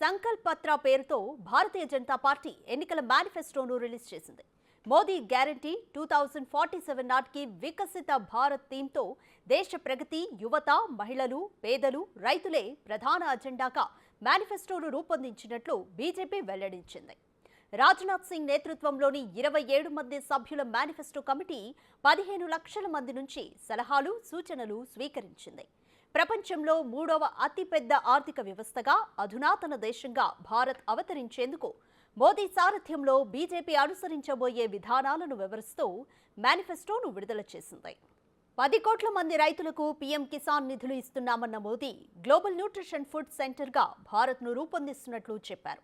సంకల్ప్ పత్ర పేరుతో భారతీయ జనతా పార్టీ ఎన్నికల మేనిఫెస్టోను రిలీజ్ చేసింది. మోదీ గ్యారంటీ 2047 నాటికి వికసిత భారత్ థీమ్తో దేశ ప్రగతి, యువత, మహిళలు, పేదలు, రైతులే ప్రధాన అజెండాగా మేనిఫెస్టోను రూపొందించినట్లు బీజేపీ వెల్లడించింది. రాజ్నాథ్ సింగ్ నేతృత్వంలోని 27 మంది సభ్యుల మేనిఫెస్టో కమిటీ 15 లక్షల మంది నుంచి సలహాలు, సూచనలు స్వీకరించింది. ప్రపంచంలో మూడవ అతిపెద్ద ఆర్థిక వ్యవస్థగా, అధునాతన దేశంగా భారత్ అవతరించేందుకు మోదీ సారథ్యంలో బీజేపీ అనుసరించబోయే విధానాలను వివరిస్తూ మేనిఫెస్టోను విడుదల చేసింది. 10 కోట్ల మంది రైతులకు పీఎం కిసాన్ నిధులు ఇస్తున్నామన్న మోదీ గ్లోబల్ న్యూట్రిషన్ ఫుడ్ సెంటర్గా భారత్ను రూపొందిస్తున్నట్లు చెప్పారు.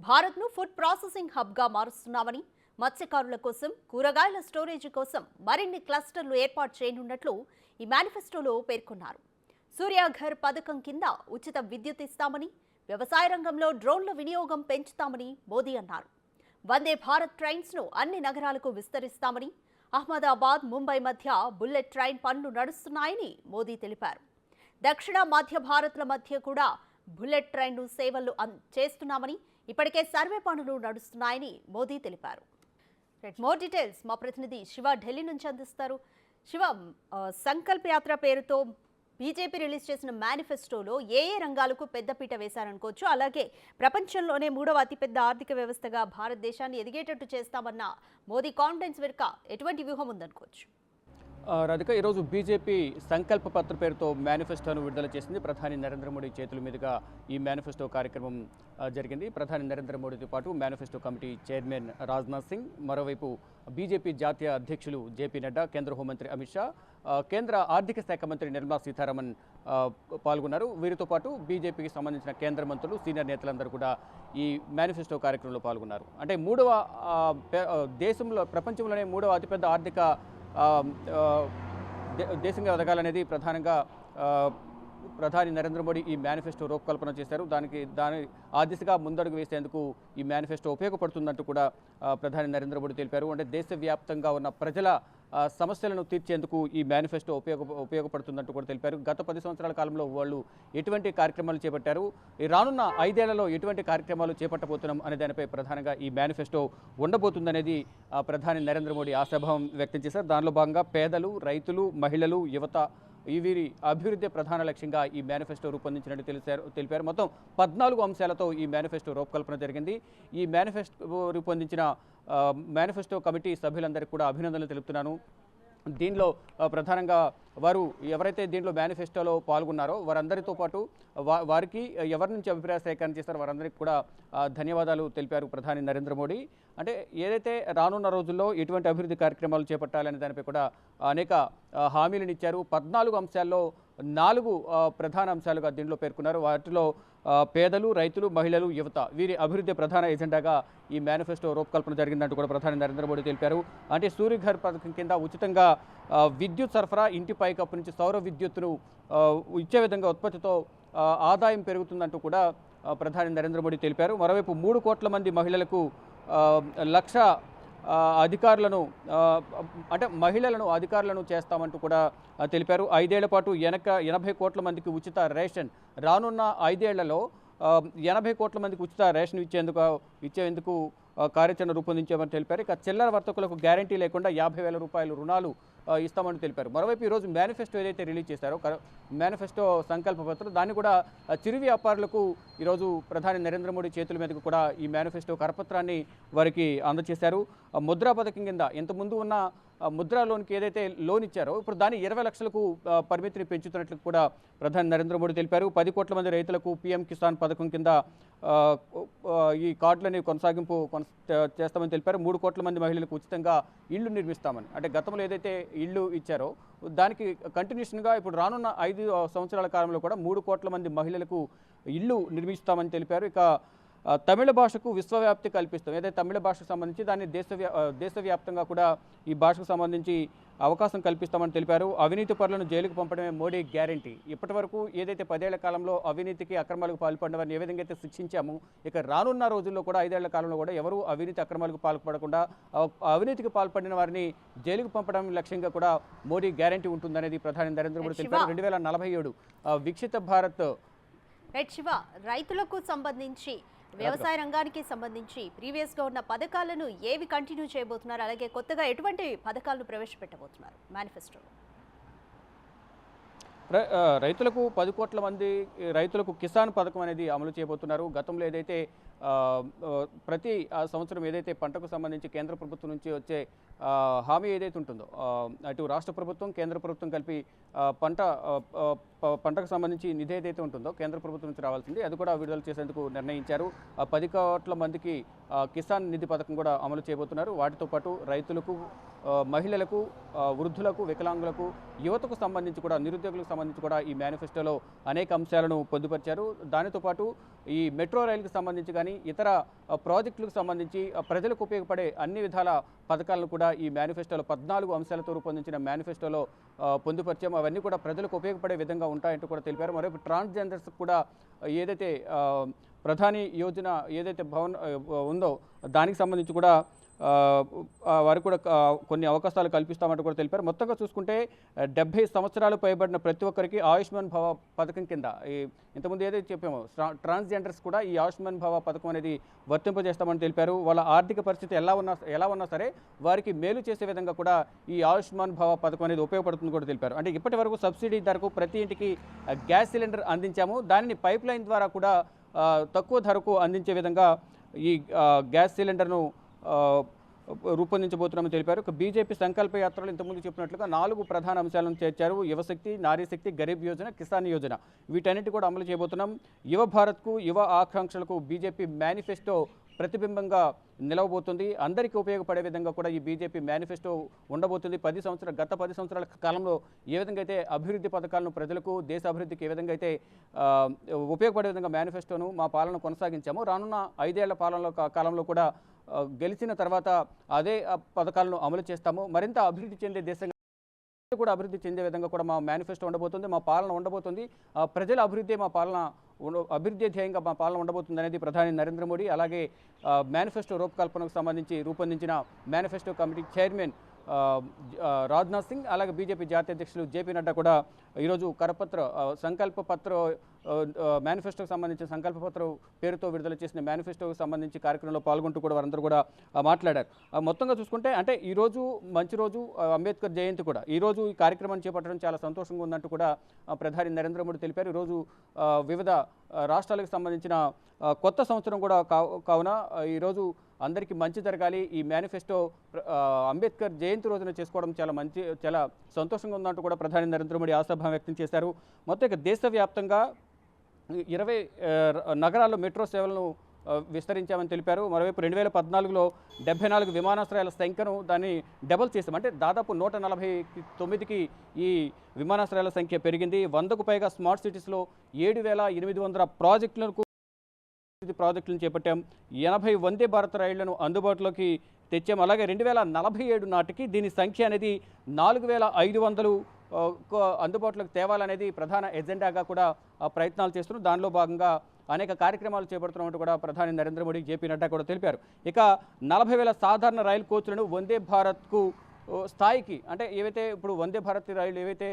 భారత్ను ఫుడ్ ప్రాసెసింగ్ హబ్గా మారుస్తున్నామని, మత్స్యకారుల కోసం, కూరగాయల స్టోరేజీ కోసం మరిన్ని క్లస్టర్లు ఏర్పాటు చేయనున్నట్లు ఈ మేనిఫెస్టోలో పేర్కొన్నారు. సూర్యాఘర్ పథకం కింద ఉచిత విద్యుత్ ఇస్తామని, వ్యవసాయ రంగంలో డ్రోన్ల వినియోగం పెంచుతామని మోదీ అన్నారు. వందే భారత్ ట్రైన్స్ను అన్ని నగరాలకు విస్తరిస్తామని, అహ్మదాబాద్, ముంబై మధ్య బుల్లెట్ ట్రైన్ పనులు నడుస్తున్నాయని మోదీ తెలిపారు. దక్షిణ మధ్య భారత్ల మధ్య కూడా బుల్లెట్ ట్రైన్ సేవలు చేస్తున్నామని, ఇప్పటికే సర్వే పనులు నడుస్తున్నాయని మోదీ తెలిపారు. మోర్ డీటెయిల్స్ మా ప్రతినిధి శివ ఢిల్లీ నుంచి అందిస్తారు. శివ, సంకల్ప్ యాత్ర పేరుతో బీజేపీ రిలీజ్ చేసిన మేనిఫెస్టోలో ఏ రంగాలకు పెద్దపీట వేశారనుకోవచ్చు, అలాగే ప్రపంచంలోనే మూడవ అతిపెద్ద ఆర్థిక వ్యవస్థగా భారతదేశాన్ని ఎదిగేటట్టు చేస్తామన్న మోదీ కాన్ఫిడెన్స్ వెనుక ఎటువంటి వ్యూహం ఉందనుకోవచ్చు? రాధిక, ఈరోజు బీజేపీ సంకల్ప పత్ర పేరుతో మేనిఫెస్టోను విడుదల చేసింది. ప్రధాని నరేంద్ర మోడీ చేతుల మీదుగా ఈ మేనిఫెస్టో కార్యక్రమం జరిగింది. ప్రధాని నరేంద్ర మోడీతో పాటు manifesto committee chairman Rajnath Singh, మరోవైపు బీజేపీ జాతీయ అధ్యక్షులు జేపీ నడ్డా, కేంద్ర హోంమంత్రి అమిత్ షా, కేంద్ర ఆర్థిక శాఖ మంత్రి నిర్మలా సీతారామన్ పాల్గొన్నారు. వీరితో పాటు బీజేపీకి సంబంధించిన కేంద్ర మంత్రులు, సీనియర్ నేతలందరూ కూడా ఈ మేనిఫెస్టో కార్యక్రమంలో పాల్గొన్నారు. అంటే ప్రపంచంలోనే మూడవ అతిపెద్ద ఆర్థిక దేశంగా ఎదగాలనేది ప్రధానంగా ప్రధాని నరేంద్ర మోడీ ఈ మేనిఫెస్టో రూపకల్పన చేశారు. ఆ దిశగా ముందడుగు వేసేందుకు ఈ మేనిఫెస్టో ఉపయోగపడుతుందంటూ కూడా ప్రధాని నరేంద్ర మోడీ తెలిపారు. అంటే దేశవ్యాప్తంగా ఉన్న ప్రజల సమస్యలను తీర్చేందుకు ఈ మేనిఫెస్టో ఉపయోగపడుతుందంటూ కూడా తెలిపారు. గత 10 సంవత్సరాల కాలంలో వాళ్ళు ఎటువంటి కార్యక్రమాలు చేపట్టారు, ఈ రానున్న 5 ఏళ్లలో ఎటువంటి కార్యక్రమాలు చేపట్టబోతున్నాం అనే దానిపై ప్రధానంగా ఈ మేనిఫెస్టో ఉండబోతుందనేది ప్రధాని నరేంద్ర మోడీ ఆశాభావం వ్యక్తం చేశారు. దానిలో భాగంగా పేదలు, రైతులు, మహిళలు, యువత వీరి అభివృద్ధి ప్రధాన లక్ష్యంగా ఈ మేనిఫెస్టో రూపొందించినట్టు తెలిపారు. మొత్తం 14 అంశాలతో ఈ మేనిఫెస్టో రూపకల్పన జరిగింది. ఈ రూపొందించిన మేనిఫెస్టో కమిటీ సభ్యులందరికీ కూడా అభినందనలు తెలుపుతున్నాను. దీనిలో ప్రధానంగా వారు ఎవరైతే దీంట్లో మేనిఫెస్టోలో పాల్గొన్నారో వారందరితో పాటు వారికి ఎవరి నుంచి అభిప్రాయ సేకరణ చేస్తారో వారందరికీ కూడా ధన్యవాదాలు తెలిపారు ప్రధాని నరేంద్ర మోడీ. అంటే ఏదైతే రానున్న రోజుల్లో ఎటువంటి అభివృద్ధి కార్యక్రమాలు చేపట్టాలనే దానిపై కూడా అనేక హామీలను ఇచ్చారు. 14 అంశాల్లో 4 ప్రధాన అంశాలుగా దీనిలో పేర్కొన్నారు. వాటిలో పేదలు, రైతులు, మహిళలు, యువత వీరి అభివృద్ధి ప్రధాన ఎజెండాగా ఈ మేనిఫెస్టో రూపకల్పన జరిగిందంటూ కూడా ప్రధాని నరేంద్ర మోడీ తెలిపారు. అంటే సూర్యఘర్ పథకం కింద ఉచితంగా విద్యుత్ సరఫరా, ఇంటి పైకప్పు నుంచి సౌర విద్యుత్తును ఇచ్చే విధంగా ఉత్పత్తితో ఆదాయం పెరుగుతుందంటూ కూడా ప్రధాని నరేంద్ర మోడీ తెలిపారు. మరోవైపు 3 కోట్ల మంది మహిళలకు లక్ష అధికారులను మహిళలను అధికారులను చేస్తామంటూ కూడా తెలిపారు. 5 ఏళ్ల పాటు 80 కోట్ల మందికి ఉచిత రేషన్, రానున్న 5 ఏళ్లలో 80 కోట్ల మందికి ఉచిత రేషన్ ఇచ్చేందుకు కార్యాచరణ రూపొందించామని తెలిపారు. ఇక చిల్లర వర్తకులకు గ్యారంటీ లేకుండా 50,000 రూపాయలు రుణాలు ఇస్తామని తెలిపారు. మరోవైపు ఈరోజు మేనిఫెస్టో ఏదైతే రిలీజ్ చేశారో మేనిఫెస్టో సంకల్ప పత్రం, దాన్ని కూడా చిరు వ్యాపారులకు ఈరోజు ప్రధాని నరేంద్ర మోడీ చేతుల మీదకు కూడా ఈ మేనిఫెస్టో కరపత్రాన్ని వారికి అందజేశారు. ముద్రా పథకం కింద ఇంతకుముందు ఉన్న ముద్రా లోన్కి ఏదైతే లోన్ ఇచ్చారో ఇప్పుడు దాన్ని 20 లక్షలకు పరిమితిని పెంచుతున్నట్లు కూడా ప్రధాని నరేంద్ర మోడీ తెలిపారు. 10 కోట్ల మంది రైతులకు పీఎం కిసాన్ పథకం కింద ఈ కార్డులని కొనసాగింపు చేస్తామని తెలిపారు. 3 కోట్ల మంది మహిళలకు ఉచితంగా ఇళ్లు నిర్మిస్తామని, అంటే గతంలో ఏదైతే ఇళ్లు ఇచ్చారో దానికి కంటిన్యూషన్గా ఇప్పుడు రానున్న 5 సంవత్సరాల కాలంలో కూడా 3 కోట్ల మంది మహిళలకు ఇళ్లు నిర్మిస్తామని తెలిపారు. ఇక తమిళ భాషకు విశ్వవ్యాప్తి కల్పిస్తాం, ఏదైతే తమిళ భాషకు సంబంధించి దాన్ని దేశవ్యాప్తంగా కూడా ఈ భాషకు సంబంధించి అవకాశం కల్పిస్తామని తెలిపారు. అవినీతి పరులను జైలుకు పంపడమే మోడీ గ్యారంటీ. ఇప్పటి వరకు ఏదైతే 10 ఏళ్ల కాలంలో అవినీతికి, అక్రమాలకు పాల్పడిన వారిని ఏ విధంగా అయితే శిక్షించామో, ఇక రానున్న రోజుల్లో కూడా 5 ఏళ్ల కాలంలో కూడా ఎవరు అవినీతి, అక్రమాలకు పాల్పడకుండా అవినీతికి పాల్పడిన వారిని జైలుకు పంపడం లక్ష్యంగా కూడా మోడీ గ్యారంటీ ఉంటుందనేది ప్రధాని నరేంద్ర మోడీ తెలిపారు. 2047 వికసిత భారత్ రైట్ శివ, రైతులకు సంబంధించి వ్యవసాయ రంగానికి సంబంధించి ప్రీవియస్ గా ఉన్న పథకాలను ఏవి కంటిన్యూ చేయబోతున్నారు, అలాగే కొత్తగా ఎటువంటి పథకాలను ప్రవేశపెట్టబోతున్నారు మేనిఫెస్టోలో? రైతులకు 10 కోట్ల మంది రైతులకు కిసాన్ పథకం అనేది అమలు చేయబోతున్నారు. గతంలో ఏదైతే ప్రతి సంవత్సరం ఏదైతే పంటకు సంబంధించి కేంద్ర ప్రభుత్వం నుంచి వచ్చే హామీ ఏదైతే ఉంటుందో, అటు రాష్ట్ర ప్రభుత్వం కేంద్ర ప్రభుత్వం కలిపి పంటకు సంబంధించి నిధి ఏదైతే ఉంటుందో కేంద్ర ప్రభుత్వం నుంచి రావాల్సింది అది కూడా విడుదల చేసేందుకు నిర్ణయించారు. 10 కోట్ల మందికి కిసాన్ నిధి పథకం కూడా అమలు చేయబోతున్నారు. వాటితో పాటు రైతులకు, మహిళలకు, వృద్ధులకు, వికలాంగులకు, యువతకు సంబంధించి కూడా, నిరుద్యోగులకు సంబంధించి కూడా ఈ మేనిఫెస్టోలో అనేక అంశాలను పొందుపరిచారు. దానితో పాటు ఈ మెట్రో రైలుకు సంబంధించి కానీ ఇతర ప్రాజెక్టులకు సంబంధించి ప్రజలకు ఉపయోగపడే అన్ని విధాల పథకాలను కూడా ఈ మేనిఫెస్టోలో 14 అంశాలతో రూపొందించిన మేనిఫెస్టోలో పొందుపరిచాము. అవన్నీ కూడా ప్రజలకు ఉపయోగపడే విధంగా ఉంటాయంటూ కూడా తెలిపారు. మరోవైపు ట్రాన్స్జెండర్స్ కూడా ఏదైతే ప్రధాని యోజన ఏదైతే భవన్ ఉందో దానికి సంబంధించి కూడా వారికి కూడా కొన్ని అవకాశాలు కల్పిస్తామంటూ కూడా తెలిపారు. మొత్తంగా చూసుకుంటే 70 సంవత్సరాలు పైబడిన ప్రతి ఒక్కరికి ఆయుష్మాన్ భవ పథకం కింద ఇంతకుముందు ఏదైతే చెప్పామో ట్రాన్స్జెండర్స్ కూడా ఈ ఆయుష్మాన్ భవ పథకం అనేది వర్తింపజేస్తామని తెలిపారు. వాళ్ళ ఆర్థిక పరిస్థితి ఎలా ఉన్నా సరే వారికి మేలు చేసే విధంగా కూడా ఈ ఆయుష్మాన్ భవ పథకం అనేది ఉపయోగపడుతుందని కూడా తెలిపారు. అంటే ఇప్పటి వరకు సబ్సిడీ ధరకు ప్రతి ఇంటికి గ్యాస్ సిలిండర్ అందించాము. దానిని పైప్ లైన్ ద్వారా కూడా తక్కువ ధరకు అందించే విధంగా ఈ గ్యాస్ సిలిండర్ను రూపొందించబోతున్నామని తెలిపారు. బీజేపీ సంకల్ప యాత్రలు ఇంతకుముందు చెప్పినట్లుగా 4 ప్రధాన అంశాలను చేర్చారు. యువశక్తి, నారీశక్తి, గరీబ్ యోజన, కిసాన్ యోజన, వీటన్నిటి కూడా అమలు చేయబోతున్నాం. యువ భారత్కు, యువ ఆకాంక్షలకు బీజేపీ మేనిఫెస్టో ప్రతిబింబంగా నిలవబోతుంది. అందరికీ ఉపయోగపడే విధంగా కూడా ఈ బీజేపీ మేనిఫెస్టో ఉండబోతుంది. గత 10 సంవత్సరాల కాలంలో ఏ విధంగా అయితే అభివృద్ధి పథకాలను ప్రజలకు, దేశ అభివృద్ధికి ఏ విధంగా అయితే ఉపయోగపడే విధంగా మేనిఫెస్టోను మా పాలన కొనసాగించాము, రానున్న 5 ఏళ్ల కాలంలో కూడా గెలిచిన తర్వాత అదే పథకాలను అమలు చేస్తాము. మరింత అభివృద్ధి చెందే దేశంగా కూడా అభివృద్ధి చెందే విధంగా కూడా మా మేనిఫెస్టో ఉండబోతుంది, మా పాలన ఉండబోతుంది. ప్రజల అభివృద్ధి అభివృద్ధి ధ్యేయంగా మా పాలన ఉండబోతుంది అనేది ప్రధాని నరేంద్ర మోడీ, అలాగే మేనిఫెస్టో రూపకల్పనకు సంబంధించి రూపొందించిన manifesto committee chairman Rajnath Singh, అలాగే బీజేపీ జాతీయ అధ్యక్షులు జేపీ నడ్డా కూడా ఈరోజు సంకల్ప పత్ర మేనిఫెస్టోకి సంబంధించిన సంకల్ప పత్రం పేరుతో విడుదల చేసిన మేనిఫెస్టోకి సంబంధించి కార్యక్రమంలో పాల్గొంటూ కూడా వారందరూ కూడా మాట్లాడారు. మొత్తంగా చూసుకుంటే అంటే ఈరోజు మంచి రోజు, అంబేద్కర్ జయంతి కూడా, ఈరోజు ఈ కార్యక్రమాన్ని చేపట్టడం చాలా సంతోషంగా ఉందంటూ కూడా ప్రధాని నరేంద్ర మోడీ తెలిపారు. ఈరోజు వివిధ రాష్ట్రాలకు సంబంధించిన కొత్త సంవత్సరం కూడా కావున ఈరోజు అందరికీ మంచి జరగాలి, ఈ మేనిఫెస్టో అంబేద్కర్ జయంతి రోజున చేసుకోవడం చాలా సంతోషంగా ఉందంటూ కూడా ప్రధాని నరేంద్ర మోడీ ఆశాభావం వ్యక్తం చేశారు. మొత్తం ఇక దేశవ్యాప్తంగా 20 నగరాల్లో మెట్రో సేవలను విస్తరించామని తెలిపారు. మరోవైపు 2014లో 74 విమానాశ్రయాల సంఖ్యను దాన్ని డబుల్ చేశాం. అంటే దాదాపు 149కి ఈ విమానాశ్రయాల సంఖ్య పెరిగింది. 100కు పైగా స్మార్ట్ సిటీస్లో 7,800 ప్రాజెక్టులను చేపట్టాం. 80 వందే భారత్ రైళ్లను అందుబాటులోకి తెచ్చాం. అలాగే 2047 నాటికి దీని సంఖ్య అనేది 4,500 అందుబాటులోకి తేవాలనేది ప్రధాన ఎజెండాగా కూడా ప్రయత్నాలు చేస్తున్నాం. దానిలో భాగంగా అనేక కార్యక్రమాలు చేపడుతున్నట్టు కూడా ప్రధాని నరేంద్ర మోడీ, జేపీ నడ్డా కూడా తెలిపారు. ఇక 40,000 సాధారణ రైలు కోచ్లను వందే భారత్కు స్థాయికి, అంటే ఏవైతే ఇప్పుడు వందే భారత్ రైళ్లు ఏవైతే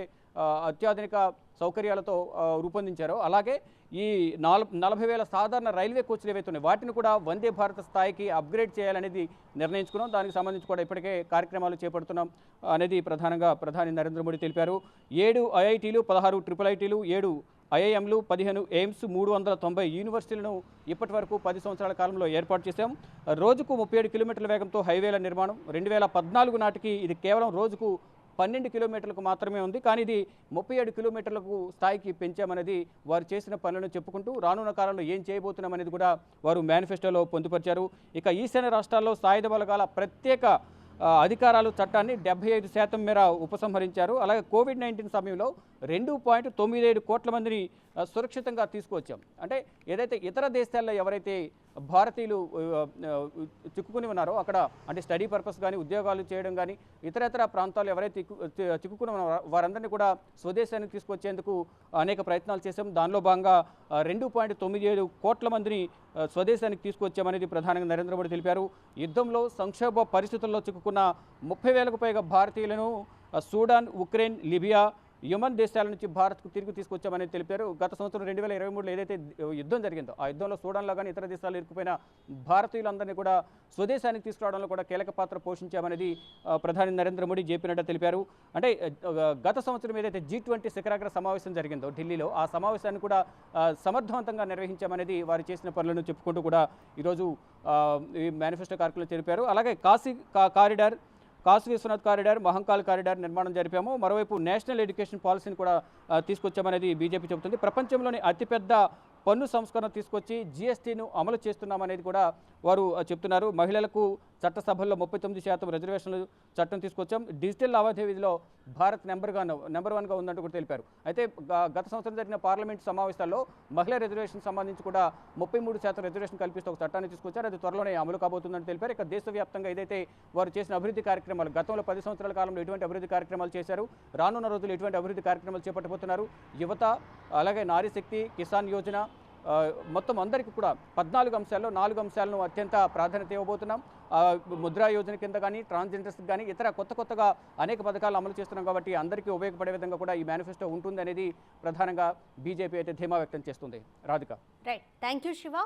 అత్యాధునిక సౌకర్యాలతో రూపొందించారో అలాగే ఈ 40,000 సాధారణ రైల్వే కోచ్లు ఏవైతే ఉన్నాయి వాటిని కూడా వందే భారత్ స్థాయికి అప్గ్రేడ్ చేయాలనేది నిర్ణయించుకున్నాం. దానికి సంబంధించి కూడా ఇప్పటికే కార్యక్రమాలు చేపడుతున్నాం అనేది ప్రధాని నరేంద్ర మోడీ తెలిపారు. 7 ఐఐటీలు, 16 IIITలు, 7 ఐఐఎంలు, 15 ఎయిమ్స్, 390 యూనివర్సిటీలను ఇప్పటి వరకు 10 సంవత్సరాల కాలంలో ఏర్పాటు చేశాం. రోజుకు 37 కిలోమీటర్ల వేగంతో హైవేల నిర్మాణం. 2014 నాటికి ఇది కేవలం రోజుకు 12 కిలోమీటర్లకు మాత్రమే ఉంది, కానీ ఇది 37 కిలోమీటర్లకు స్థాయికి పెంచామనేది వారు చేసిన పనులను చెప్పుకుంటూ రానున్న కాలంలో ఏం చేయబోతున్నామనేది కూడా వారు మేనిఫెస్టోలో పొందుపరిచారు. ఇక ఈశాన్య రాష్ట్రాల్లో సాయుధ బలగాల ప్రత్యేక అధికారాలు చట్టాన్ని 75% మేర ఉపసంహరించారు. అలాగే కోవిడ్-19 సమయంలో 2.97 కోట్ల మందిని సురక్షితంగా తీసుకువచ్చాం. అంటే ఏదైతే ఇతర దేశాల్లో ఎవరైతే భారతీయులు చిక్కుకుని ఉన్నారో అక్కడ, అంటే స్టడీ పర్పస్ కానీ, ఉద్యోగాలు చేయడం కానీ, ఇతర ప్రాంతాల్లో ఎవరైతే చిక్కుకుని ఉన్నారో వారందరినీ కూడా స్వదేశానికి తీసుకొచ్చేందుకు అనేక ప్రయత్నాలు చేశాం. దానిలో భాగంగా 2.97 కోట్ల మందిని స్వదేశానికి తీసుకొచ్చామనేది ప్రధానంగా నరేంద్ర మోడీ తెలిపారు. యుద్ధంలో, సంక్షోభ పరిస్థితుల్లో చిక్కుకున్న 30,000కు పైగా భారతీయులను సూడాన్, ఉక్రెయిన్, లిబియా, యమన్ దేశాల నుంచి భారత్కు తిరిగి తీసుకొచ్చామని తెలిపారు. గత సంవత్సరం 2023లో ఏదైతే యుద్ధం జరిగిందో ఆ యుద్ధంలో సూడాన్లో కానీ ఇతర దేశాలు ఇరుక్కుపోయిన భారతీయులందరినీ కూడా స్వదేశానికి తీసుకురావడంలో కూడా కీలక పాత్ర పోషించామనేది ప్రధాని నరేంద్ర మోడీ జేపీ నడ్డా తెలిపారు. అంటే గత సంవత్సరం ఏదైతే G20 శిఖరాగ్ర సమావేశం జరిగిందో ఢిల్లీలో ఆ సమావేశాన్ని కూడా సమర్థవంతంగా నిర్వహించామనేది వారు చేసిన పనులను చెప్పుకుంటూ కూడా ఈరోజు ఈ మేనిఫెస్టో కార్యక్రమంలో తెలిపారు. అలాగే corridor, Kashi Vishwanath corridor, Mahakal corridor నిర్మాణం జరిపాము. మరోవైపు నేషనల్ ఎడ్యుకేషన్ పాలసీని కూడా తీసుకొచ్చామనేది బీజేపీ చెబుతుంది. ప్రపంచంలోని అతిపెద్ద పన్ను సంస్కరణ తీసుకొచ్చి జీఎస్టీను అమలు చేస్తున్నామనేది కూడా వారు చెప్తున్నారు. మహిళలకు చట్టసభల్లో 39% రిజర్వేషన్లు చట్టం తీసుకొచ్చాం. డిజిటల్ లావాదేవీలో భారత్ నెంబర్ 1గా ఉందంటూ కూడా తెలిపారు. అయితే గత సంవత్సరం జరిగిన పార్లమెంట్ సమావేశాల్లో మహిళా రిజర్వేషన్ సంబంధించి కూడా 33% రిజర్వేషన్ కల్పిస్తూ ఒక చట్టాన్ని తీసుకొచ్చారు. అది త్వరలోనే అమలు కాబోతుందని తెలిపారు. ఇక దేశవ్యాప్తంగా ఏదైతే వారు చేసిన అభివృద్ధి కార్యక్రమాలు, గతంలో 10 సంవత్సరాల కాలంలో ఎటువంటి అభివృద్ధి కార్యక్రమాలు చేశారు, రానున్న రోజులు ఎటువంటి అభివృద్ధి కార్యక్రమాలు చేపట్టబోతున్నారు, యువత, అలాగే నారీ శక్తి, కిసాన్ యోజన, మొత్తం అందరికీ కూడా 14 అంశాల్లో 4 అంశాలను అత్యంత ప్రాధాన్యత ఇవ్వబోతున్నాం. ముద్రా యోజన కింద కానీ, ట్రాన్స్జెండర్స్కి కానీ ఇతర కొత్తగా అనేక పథకాలు అమలు చేస్తున్నాం కాబట్టి అందరికీ ఉపయోగపడే విధంగా కూడా ఈ మేనిఫెస్టో ఉంటుంది అనేది ప్రధానంగా బీజేపీ అయితే ధీమా వ్యక్తం చేస్తుంది. Radhika. Right, thank you Shiva.